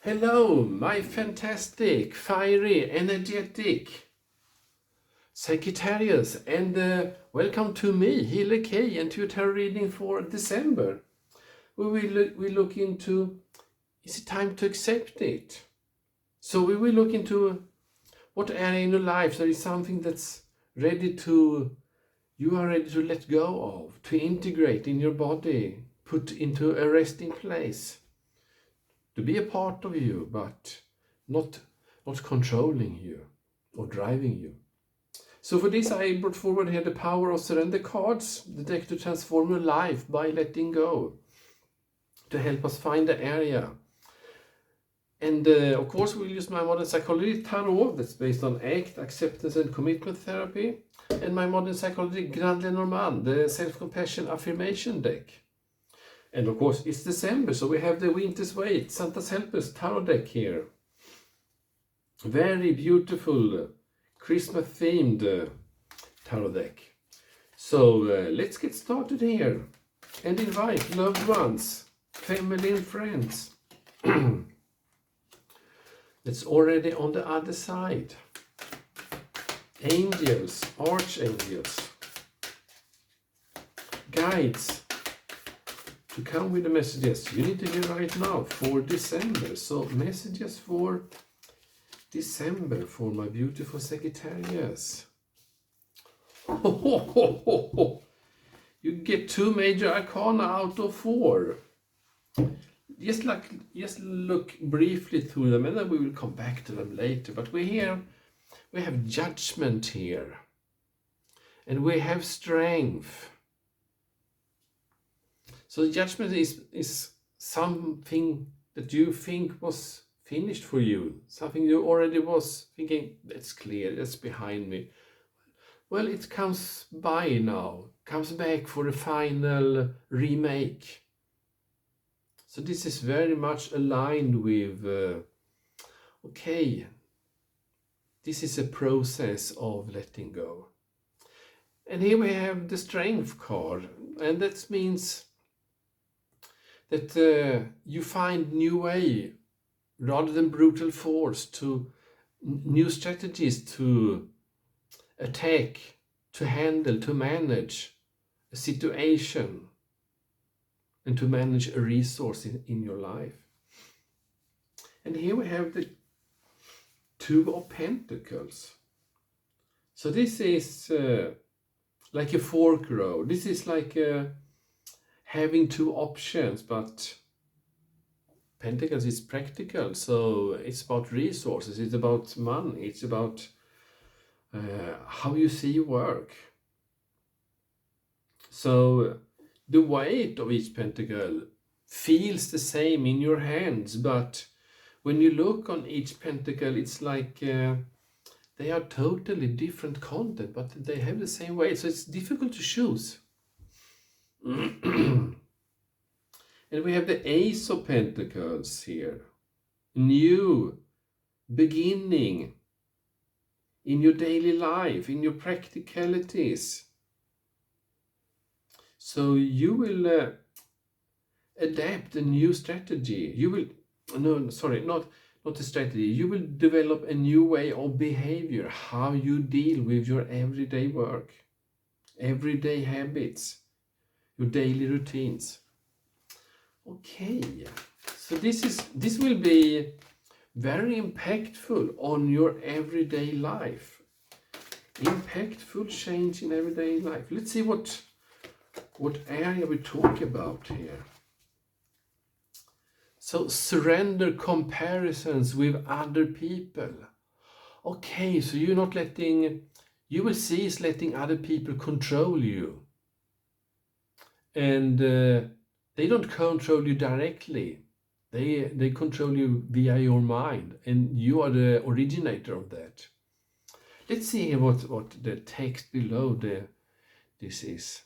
Hello, my fantastic, fiery, energetic Sagittarius, and welcome to me, Healer K, and to your tarot reading for December. We look into, is it time to accept it? So we will look into what area in your life there is something that's you are ready to let go of, to integrate in your body, put into a resting place. To be a part of you, but not controlling you or driving you. So for this I brought forward here the power of surrender cards, the deck to transform your life by letting go, to help us find the area. And of course we'll use my modern psychology tarot that's based on ACT, acceptance and commitment therapy, and my modern psychology Grand Lenormand, the self-compassion affirmation deck. And of course, it's December, so we have the Winter's Wait, Santa's Helpers tarot deck here. Very beautiful Christmas-themed tarot deck. So let's get started here and invite loved ones, family and friends. That's already on the other side. Angels, archangels, guides, to come with the messages you need to hear right now for December. So messages for December for my beautiful Sagittarius. You get 2 major arcana out of 4. Just look briefly through them, and then we will come back to them later. But we have judgment here, and we have strength. So judgment is something that you think was finished for you, something you already was thinking, that's clear, that's behind me. Well, it comes by now, comes back for a final remake. So this is very much aligned with, okay, this is a process of letting go. And here we have the strength card, and that means that you find new way, rather than brutal force, to new strategies to attack, to handle, to manage a situation, and to manage a resource in your life. And here we have the 2 of Pentacles. So this is like a fork road. This is like having 2 options, but Pentacles is practical, so it's about resources, it's about money, it's about how you see work. So the weight of each pentacle feels the same in your hands, but when you look on each pentacle, it's like they are totally different content, but they have the same weight, so it's difficult to choose. And we have the Ace of Pentacles here. New beginning in your daily life, in your practicalities. So you will adapt a new strategy. You will, no, sorry, not a strategy. You will develop a new way of behavior, how you deal with your everyday work, everyday habits, your daily routines. Okay, so this will be very impactful on your everyday life. Impactful change in everyday life. Let's see what area we talk about here. So surrender comparisons with other people. Okay, so you're not letting, you will cease letting other people control you. And they don't control you directly. They control you via your mind, and you are the originator of that. Let's see what the text below this is.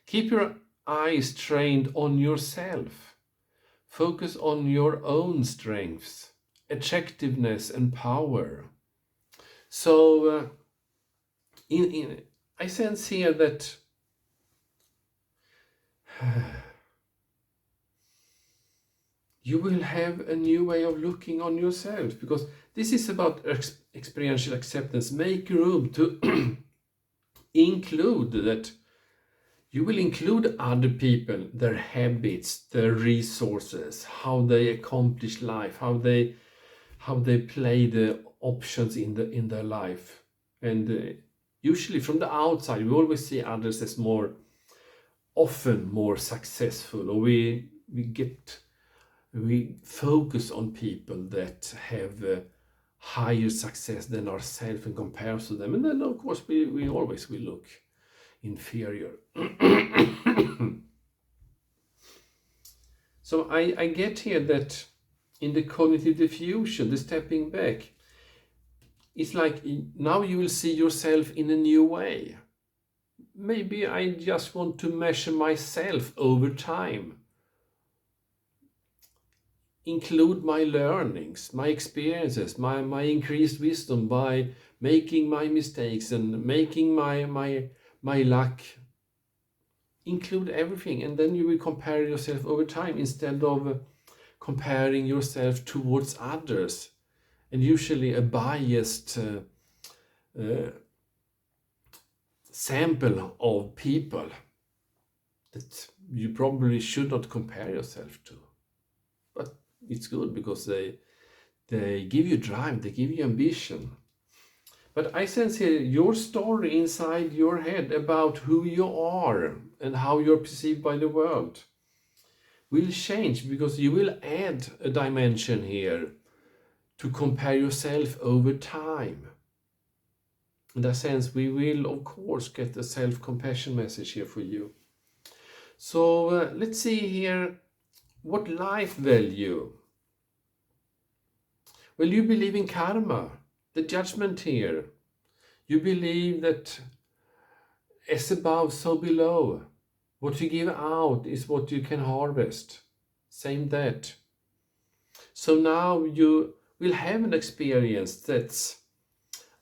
Keep your eyes trained on yourself. Focus on your own strengths, attractiveness and power. So I sense here that you will have a new way of looking on yourself, because this is about experiential acceptance. Make room to include that. You will include other people, their habits, their resources, how they accomplish life, how they play the options in their life. And usually from the outside, we always see others as often more successful, or we focus on people that have higher success than ourselves and compare to them, and then of course we always will look inferior. So I get here that in the cognitive diffusion, the stepping back, it's like now you will see yourself in a new way. Maybe I just want to measure myself over time, include my learnings, my experiences, my increased wisdom by making my mistakes and making my luck. Include everything, and then you will compare yourself over time instead of comparing yourself towards others, and usually a biased sample of people that you probably should not compare yourself to. But it's good because they give you drive, they give you ambition. But I sense here your story inside your head about who you are and how you're perceived by the world will change, because you will add a dimension here to compare yourself over time. In that sense, we will of course get a self-compassion message here for you. So let's see here, what life value? Well, you believe in karma, the judgment here. You believe that as above, so below. What you give out is what you can harvest. Same that. So now you will have an experience that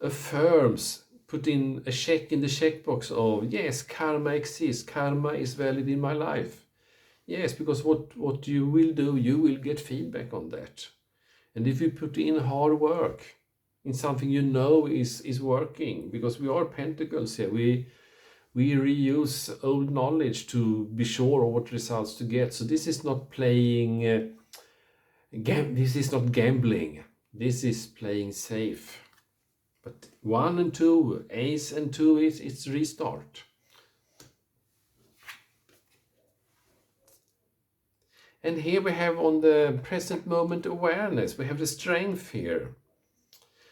affirms, put in a check in the checkbox of, yes, karma exists, karma is valid in my life. Yes, because what you will do, you will get feedback on that. And if you put in hard work in something you know is working, because we are pentacles here, we reuse old knowledge to be sure of what results to get. So this is not playing, this is not gambling, this is playing safe. But 1 and 2, ace and 2, it's restart. And here we have on the present moment awareness, we have the strength here.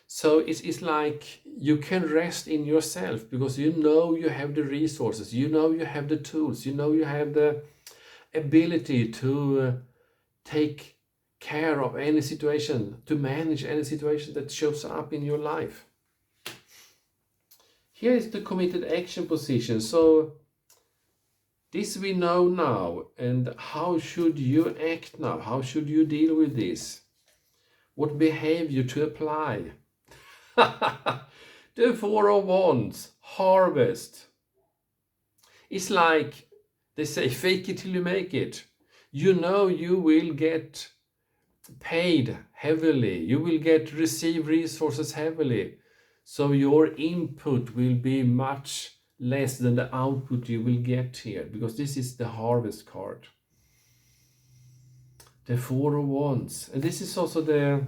So it's like you can rest in yourself because you know you have the resources, you know you have the tools, you know you have the ability to take care of any situation, to manage any situation that shows up in your life. Here is the committed action position. So this we know now, and how should you act now? How should you deal with this? What behavior to apply? The 4 of Wands, harvest. It's like they say, fake it till you make it. You know you will get paid heavily. You will receive resources heavily. So your input will be much less than the output you will get here, because this is the harvest card. The 4 of Wands. And this is also the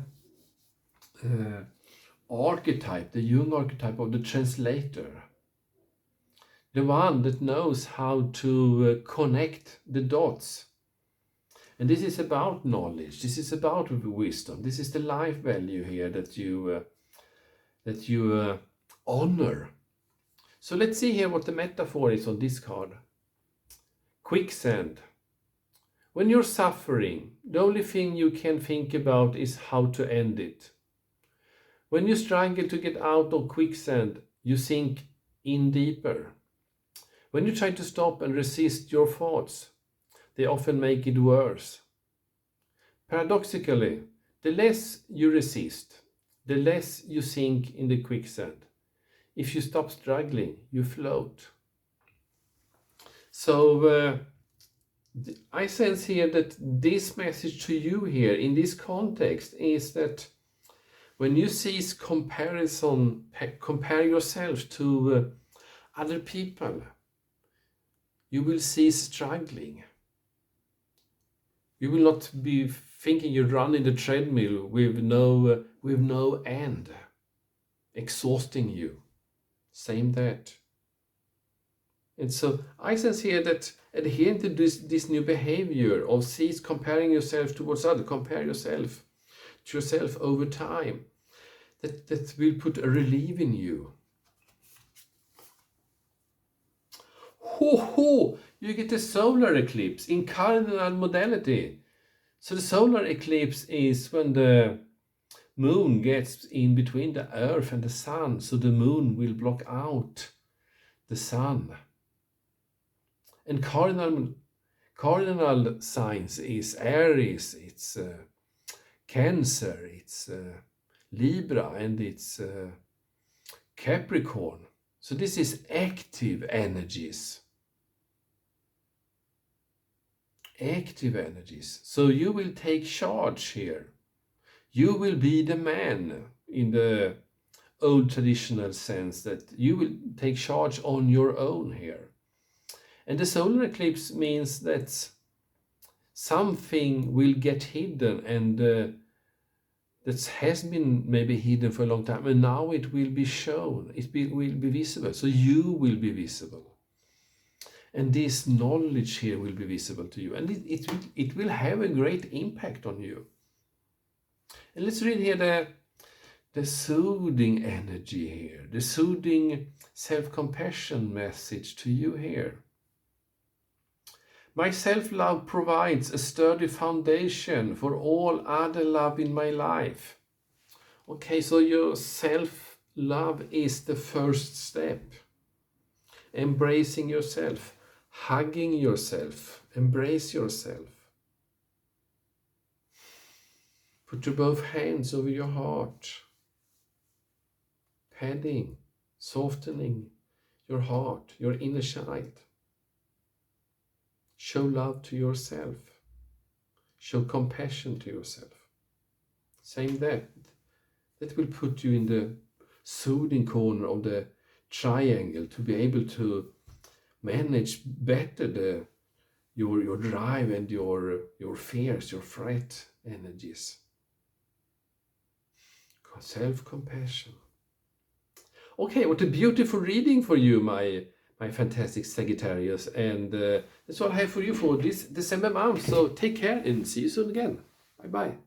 archetype, the Jung archetype of the translator. The one that knows how to connect the dots. And this is about knowledge. This is about wisdom. This is the life value here that you honor. So let's see here what the metaphor is on this card. Quicksand. When you're suffering, the only thing you can think about is how to end it. When you struggle to get out of quicksand, you sink in deeper. When you try to stop and resist your thoughts, they often make it worse. Paradoxically, the less you resist, the less you sink in the quicksand. If you stop struggling, you float. So I sense here that this message to you here in this context is that when you cease comparison, compare yourself to other people, you will cease struggling. You will not be thinking you run in the treadmill with no end, exhausting you. Same that. And so I sense here that adhering to this new behavior of cease comparing yourself towards others, compare yourself to yourself over time, that will put a relief in you. You get a solar eclipse in cardinal modality. So the solar eclipse is when the moon gets in between the earth and the sun, so the moon will block out the sun. And cardinal signs is Aries, it's Cancer, it's Libra, and it's Capricorn. So this is active energies. Active energies. So you will take charge here. You will be the man in the old traditional sense, that you will take charge on your own here. And the solar eclipse means that something will get hidden, and that has been maybe hidden for a long time, and now it will be shown, will be visible. So you will be visible. And this knowledge here will be visible to you, and it will have a great impact on you. And let's read here the soothing energy here, the soothing self-compassion message to you here. My self-love provides a sturdy foundation for all other love in my life. Okay, so your self-love is the first step. Embracing yourself. Hugging yourself, embrace yourself. Put your both hands over your heart, padding, softening your heart, your inner child. Show love to yourself. Show compassion to yourself. Same that will put you in the soothing corner of the triangle to be able to manage better your drive and your fears, your threat energies. Self-compassion. Okay, what a beautiful reading for you, my fantastic Sagittarius. And that's all I have for you for this December month. So take care and see you soon again. Bye-bye.